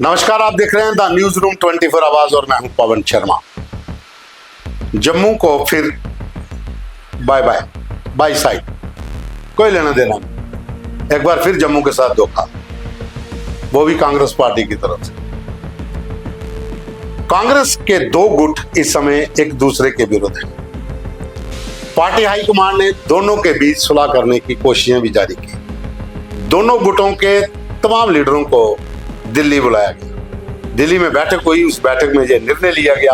नमस्कार, आप देख रहे हैं द न्यूज रूम 24 आवाज और मैं हूं पवन शर्मा। जम्मू को फिर बाय बाय बाय साइड, कोई लेना देना नहीं। एक बार फिर जम्मू के साथ धोखा, वो भी कांग्रेस पार्टी की तरफ से। कांग्रेस के दो गुट इस समय एक दूसरे के विरुद्ध हैं। पार्टी हाईकमान ने दोनों के बीच सुलह करने की कोशिशें भी जारी की। दोनों गुटों के तमाम लीडरों को दिल्ली बुलाया गया। दिल्ली में बैठक हुई। उस बैठक में यह निर्णय लिया गया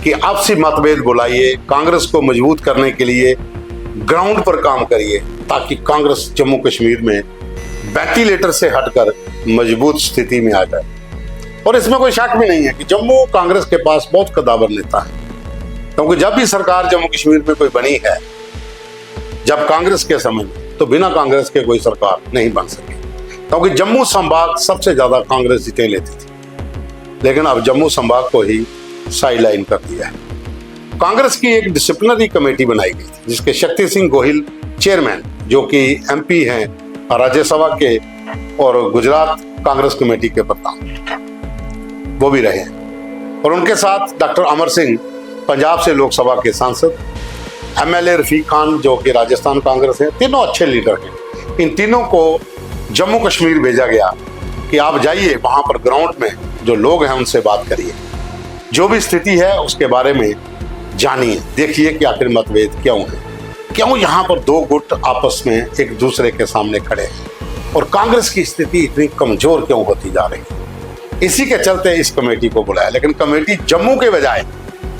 कि आपसी मतभेद बुलाइए, कांग्रेस को मजबूत करने के लिए ग्राउंड पर काम करिए, ताकि कांग्रेस जम्मू कश्मीर में वेंटिलेटर से हटकर मजबूत स्थिति में आ जाए। और इसमें कोई शक भी नहीं है कि जम्मू कांग्रेस के पास बहुत कद्दावर नेता है, क्योंकि जब भी सरकार जम्मू कश्मीर में कोई बनी है, जब कांग्रेस के समय में, तो बिना कांग्रेस के कोई सरकार नहीं बन सकी, क्योंकि जम्मू संभाग सबसे ज्यादा कांग्रेस सीटें लेती थी। लेकिन अब जम्मू संभाग को ही साइडलाइन कर दिया है। कांग्रेस की एक डिसिप्लिनरी कमेटी बनाई गई थी, जिसके शक्ति सिंह गोहिल चेयरमैन, जो कि एमपी हैं राज्यसभा के और गुजरात कांग्रेस कमेटी के प्रधान, वो भी रहे हैं। और उनके साथ डॉक्टर अमर सिंह, पंजाब से लोकसभा के सांसद, एमएलए रफीक खान, जो कि राजस्थान कांग्रेस है। तीनों अच्छे लीडर हैं। इन तीनों को जम्मू कश्मीर भेजा गया कि आप जाइए, वहां पर ग्राउंड में जो लोग हैं उनसे बात करिए, जो भी स्थिति है उसके बारे में जानिए, देखिए कि आखिर मतभेद क्यों है, क्यों यहाँ पर दो गुट आपस में एक दूसरे के सामने खड़े हैं, और कांग्रेस की स्थिति इतनी कमजोर क्यों होती जा रही है। इसी के चलते इस कमेटी को बुलाया। लेकिन कमेटी जम्मू के बजाय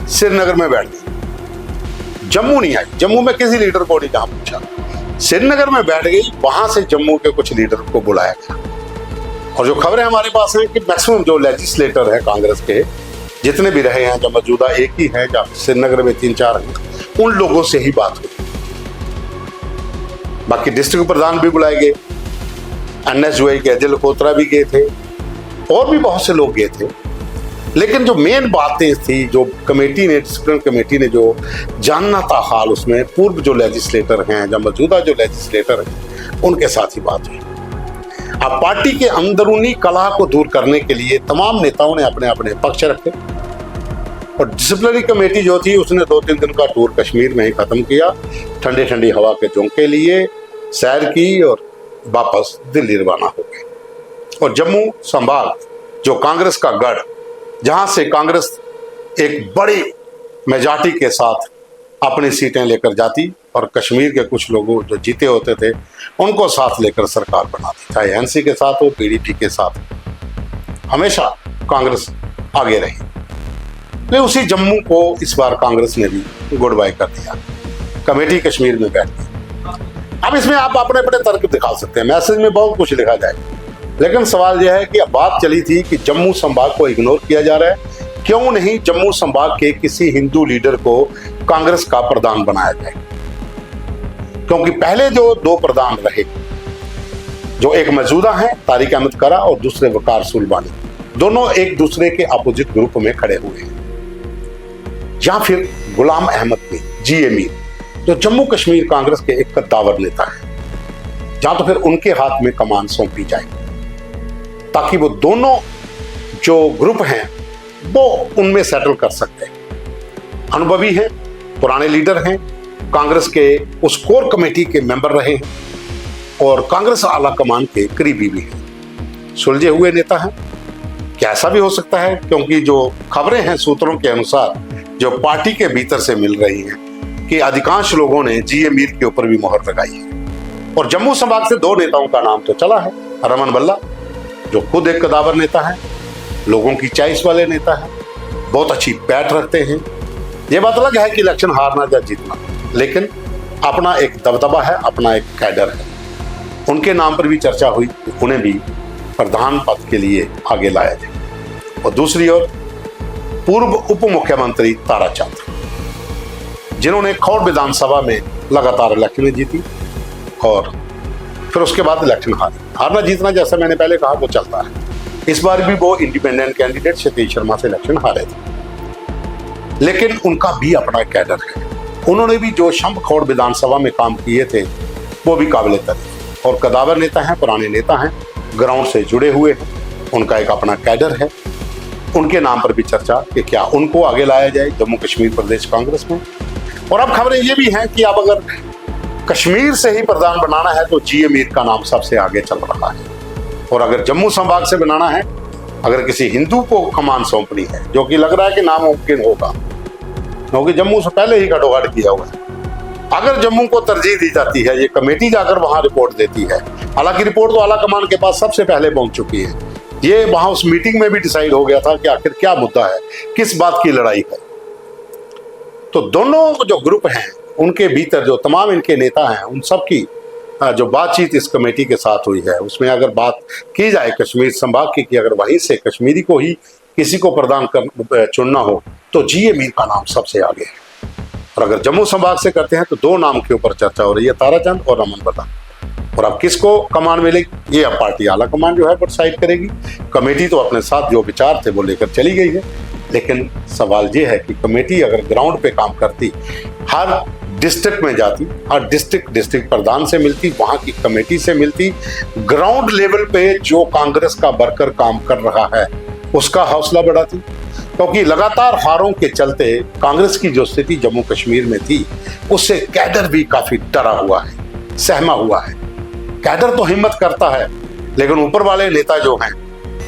श्रीनगर में बैठ गई, जम्मू नहीं आई। जम्मू में किसी लीडर को नहीं जहां पूछा, श्रीनगर में बैठ गई। वहां से जम्मू के कुछ लीडर को बुलाया गया। और जो खबरें हमारे पास हैं कि मैक्सिमम जो लेजिस्लेटर है कांग्रेस के, जितने भी रहे हैं, जो मौजूदा एक ही है, जब श्रीनगर में 3-4 हैं, उन लोगों से ही बात हुई। बाकी डिस्ट्रिक्ट प्रधान भी बुलाए गए, NSUI के अजय लखोत्रा भी गए थे, और भी बहुत से लोग गए थे। लेकिन जो मेन बातें थी, जो कमेटी ने, डिसिप्लिन कमेटी ने जो जानना था हाल, उसमें पूर्व जो लेजिस्लेटर हैं, जो मौजूदा जो लेजिस्लेटर हैं, उनके साथ ही बात हुई। अब पार्टी के अंदरूनी कलह को दूर करने के लिए तमाम नेताओं ने अपने अपने पक्ष रखे। और डिसिप्लिनरी कमेटी जो थी, उसने 2-3 दिन का टूर कश्मीर में ही खत्म किया। ठंडी ठंडी हवा के झोंके लिए, सैर की और वापस दिल्ली रवाना हो गए। और जम्मू संभाग, जो कांग्रेस का गढ़, जहां से कांग्रेस एक बड़ी मेजॉरिटी के साथ अपनी सीटें लेकर जाती और कश्मीर के कुछ लोगों जो जीते होते थे उनको साथ लेकर सरकार बनाती, चाहे एनसी के साथ हो, पीडीपी के साथ, हमेशा कांग्रेस आगे रही। तो उसी जम्मू को इस बार कांग्रेस ने भी गुड बाय कर दिया। कमेटी कश्मीर में बैठ गई। अब इसमें आप अपने अपने तर्क दिखा सकते हैं, मैसेज में बहुत कुछ लिखा जाए, लेकिन सवाल यह है कि अब बात चली थी कि जम्मू संभाग को इग्नोर किया जा रहा है, क्यों नहीं जम्मू संभाग के किसी हिंदू लीडर को कांग्रेस का प्रधान बनाया जाए। क्योंकि पहले जो 2 प्रधान रहे, जो एक मौजूदा है तारिक अहमद करा और दूसरे वकार सुलबानी, दोनों एक दूसरे के अपोजिट ग्रुप में खड़े हुए हैं। या फिर गुलाम अहमद मीर, GA मीर, जो जम्मू कश्मीर कांग्रेस के एक कद्दावर नेता है, या तो फिर उनके हाथ में कमान सौंपी जाए, ताकि वो दोनों जो ग्रुप हैं वो उनमें सेटल कर सकते हैं। अनुभवी हैं, पुराने लीडर हैं, कांग्रेस के उस कोर कमेटी के मेंबर रहे हैं और कांग्रेस आला कमान के करीबी भी हैं, सुलझे हुए नेता हैं। क्या ऐसा भी हो सकता है? क्योंकि जो खबरें हैं सूत्रों के अनुसार, जो पार्टी के भीतर से मिल रही हैं, कि अधिकांश लोगों ने GA मीर के ऊपर भी मोहर लगाई है। और जम्मू संभाग से 2 नेताओं का नाम तो चला है। रमन बल्ला, जो खुद एक कद्दावर नेता है, लोगों की चॉइस वाले नेता है, बहुत अच्छी बैट रखते हैं। ये बात अलग है कि इलेक्शन हारना या जीतना, लेकिन अपना एक दबदबा है, अपना एक कैडर है। उनके नाम पर भी चर्चा हुई कि उन्हें भी प्रधान पद के लिए आगे लाया जाए। और दूसरी ओर पूर्व उप मुख्यमंत्री ताराचंद, जिन्होंने खौड़ विधानसभा में लगातार इलेक्शन जीती और फिर उसके बाद इलेक्शन हारना जीतना, जैसा मैंने पहले कहा, वो चलता है। इस बार भी वो इंडिपेंडेंट कैंडिडेट सतीश शर्मा से इलेक्शन हारे थे, लेकिन उनका भी अपना कैडर है। उन्होंने भी जो शंभ खौड़ विधानसभा में काम किए थे वो भी काबिल तारीफ, और कद्दावर नेता हैं, पुराने नेता हैं, ग्राउंड से जुड़े हुए हैं। उनका एक अपना कैडर है, उनके नाम पर भी चर्चा कि क्या उनको आगे लाया जाए जम्मू कश्मीर प्रदेश कांग्रेस में। और अब खबरें ये भी हैं कि अब अगर कश्मीर से ही प्रधान बनाना है तो जी मीर का नाम सबसे आगे चल रहा है। और अगर जम्मू संभाग से बनाना है, अगर किसी हिंदू को कमान सौंपनी है, जो कि लग रहा है कि नामुमकिन होगा क्योंकि जम्मू से पहले ही गड़ोगड़ किया हुआ है, अगर जम्मू को तरजीह दी जाती है, ये कमेटी जाकर वहां रिपोर्ट देती है, हालांकि रिपोर्ट तो आला कमान के पास सबसे पहले पहुंच चुकी है, ये वहां उस मीटिंग में भी डिसाइड हो गया था कि आखिर क्या मुद्दा है, किस बात की लड़ाई है। तो दोनों जो ग्रुप हैं उनके भीतर जो तमाम इनके नेता हैं, उन सब की जो बातचीत इस कमेटी के साथ हुई है, उसमें अगर बात की जाए कश्मीर संभाग की कि अगर वहीं से कश्मीरी को ही किसी को प्रदान कर चुनना हो तो जी मीर का नाम सबसे आगे है। और अगर जम्मू संभाग से करते हैं तो दो नाम के ऊपर चर्चा हो रही है, ताराचंद और रमन बदा। और अब किसको कमान मिलेगी ये अब पार्टी आला कमान जो है डिसाइड करेगी। कमेटी तो अपने साथ जो विचार थे वो लेकर चली गई है, लेकिन सवाल ये है कि कमेटी अगर ग्राउंड पे काम करती, हर डिस्ट्रिक्ट में जाती, हर डिस्ट्रिक्ट प्रधान से मिलती, वहां की कमेटी से मिलती, ग्राउंड लेवल पे जो कांग्रेस का वर्कर काम कर रहा है उसका हौसला बढ़ाती, क्योंकि लगातार हारों के चलते कांग्रेस की जो स्थिति जम्मू कश्मीर में थी उससे कैडर भी काफी डरा हुआ है, सहमा हुआ है। कैडर तो हिम्मत करता है, लेकिन ऊपर वाले नेता जो हैं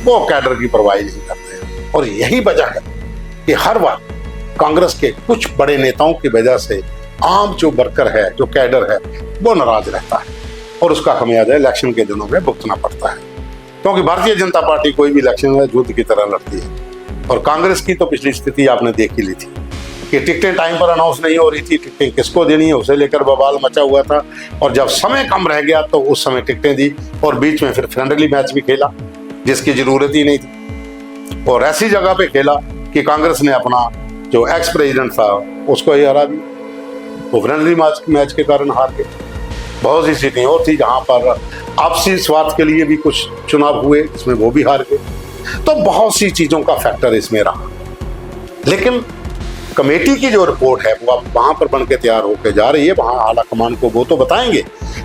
वो कैडर की परवाह नहीं करते हैं। और यही वजह है कि हर बार कांग्रेस के कुछ बड़े नेताओं की वजह से आम जो वर्कर है, जो कैडर है, वो नाराज रहता है और उसका खमियाजा इलेक्शन के दिनों में भुगतना पड़ता है। क्योंकि भारतीय जनता पार्टी कोई भी इलेक्शन में युद्ध की तरह लड़ती है, और कांग्रेस की तो पिछली स्थिति आपने देख ही ली थी कि टिकटें टाइम पर अनाउंस नहीं हो रही थी, टिकटें किसको देनी है उसे लेकर बवाल मचा हुआ था, और जब समय कम रह गया तो उस समय टिकटें दी और बीच में फिर फ्रेंडली मैच भी खेला जिसकी जरूरत ही नहीं थी, और ऐसी जगह पे खेला कि कांग्रेस ने अपना जो एक्स प्रेसिडेंट था उसको ही हरा दिया। वो फ्रेंडली मैच के कारण हार गए। बहुत सी सीटें और थी जहां पर आपसी स्वार्थ के लिए भी कुछ चुनाव हुए, इसमें वो भी हार गए। तो बहुत सी चीजों का फैक्टर इसमें रहा, लेकिन कमेटी की जो रिपोर्ट है वो अब वहां पर बन के तैयार होकर जा रही है। वहां आला कमान को वो तो बताएंगे,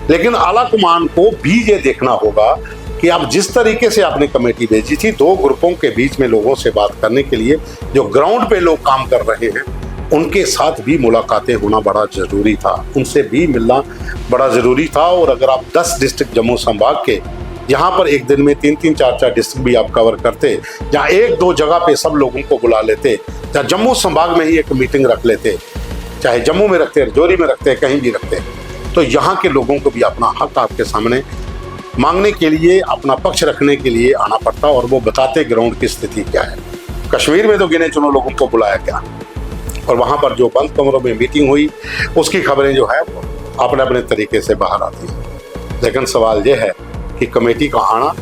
लेकिन आला कमान को भी ये देखना होगा कि अब जिस तरीके से आपने कमेटी भेजी थी, दो ग्रुपों के बीच में लोगों से बात करने के लिए, जो ग्राउंड पे लोग काम कर रहे हैं उनके साथ भी मुलाकातें होना बड़ा जरूरी था, उनसे भी मिलना बड़ा जरूरी था। और अगर आप 10 डिस्ट्रिक्ट जम्मू संभाग के, यहाँ पर एक दिन में 3-3, 4-4 डिस्ट्रिक्ट भी आप कवर करते, जहाँ 1-2 जगह पे सब लोगों को बुला लेते, जहाँ जम्मू संभाग में ही एक मीटिंग रख लेते, चाहे जम्मू में रखते, राजौरी में रखते, कहीं भी रखते, तो यहाँ के लोगों को भी अपना हक आपके सामने मांगने के लिए, अपना पक्ष रखने के लिए आना पड़ता, और वो बताते ग्राउंड की स्थिति क्या है। कश्मीर में तो गिने चुने लोगों को बुलाया गया, और वहाँ पर जो बंद कमरों में मीटिंग हुई उसकी खबरें जो है वो अपने अपने तरीके से बाहर आती हैं। लेकिन सवाल ये है कि कमेटी का आना,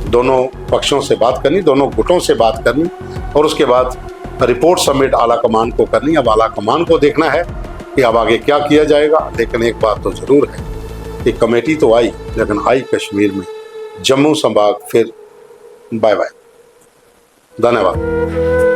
दोनों पक्षों से बात करनी, दोनों गुटों से बात करनी, और उसके बाद रिपोर्ट सबमिट आला कमान को करनी। अब आला कमान को देखना है कि अब आगे क्या किया जाएगा। लेकिन एक बात तो जरूर है कि कमेटी तो आई, लेकिन आई कश्मीर में। जम्मू संभाग फिर बाय बाय, धन्यवाद।